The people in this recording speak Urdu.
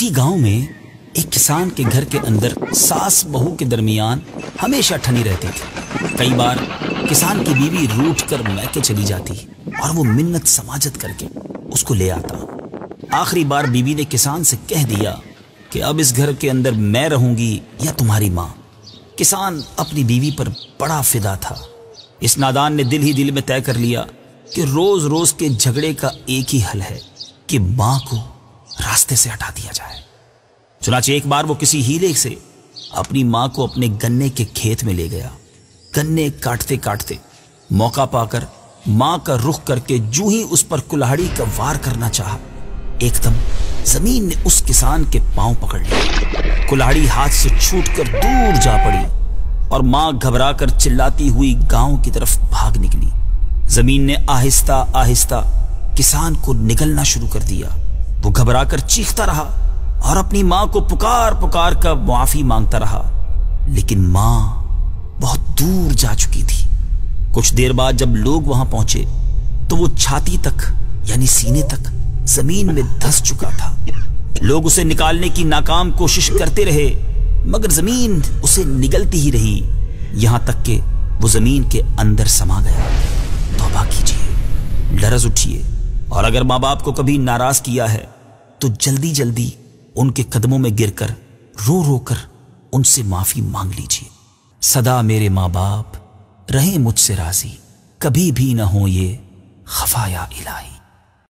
کسی گاؤں میں ایک کسان کے گھر کے اندر ساس بہو کے درمیان ہمیشہ ٹھنی رہتی تھی۔ کئی بار کسان کی بیوی روٹھ کر میکے چلی جاتی اور وہ منت سماجت کر کے اس کو لے آتا۔ آخری بار بیوی نے کسان سے کہہ دیا کہ اب اس گھر کے اندر میں رہوں گی یا تمہاری ماں۔ کسان اپنی بیوی پر بڑا فدا تھا۔ اس نادان نے دل ہی دل میں طے کر لیا کہ روز روز کے جھگڑے کا ایک ہی حل ہے کہ ماں کو راستے سے ہٹا دیا جائے۔ چنانچہ ایک بار وہ کسی ہیلے سے اپنی ماں کو اپنے گنے کے کھیت میں لے گیا۔ گنے کاٹتے کاٹتے موقع پا کر ماں کا رخ کر کے جو ہی اس پر کلہاڑی کا وار کرنا چاہا، ایک دم زمین نے اس کسان کے پاؤں پکڑ لیا۔ کلہاڑی ہاتھ سے چھوٹ کر دور جا پڑی اور ماں گھبرا کر چلاتی ہوئی گاؤں کی طرف بھاگ نکلی۔ زمین نے آہستہ آہستہ کسان کو نگلنا شروع کر دیا۔ وہ گھبرا کر چیختا رہا اور اپنی ماں کو پکار پکار کر معافی مانگتا رہا، لیکن ماں بہت دور جا چکی تھی۔ کچھ دیر بعد جب لوگ وہاں پہنچے تو وہ چھاتی تک یعنی سینے تک زمین میں دھس چکا تھا۔ لوگ اسے نکالنے کی ناکام کوشش کرتے رہے مگر زمین اسے نگلتی ہی رہی، یہاں تک کہ وہ زمین کے اندر سما گیا۔ توبہ کیجیے، لرز اٹھیے، اور اگر ماں باپ کو کبھی ناراض کیا ہے تو جلدی جلدی ان کے قدموں میں گر کر رو رو کر ان سے معافی مانگ لیجیے۔ سدا میرے ماں باپ رہیں مجھ سے راضی، کبھی بھی نہ ہو یہ خفا یا الہی۔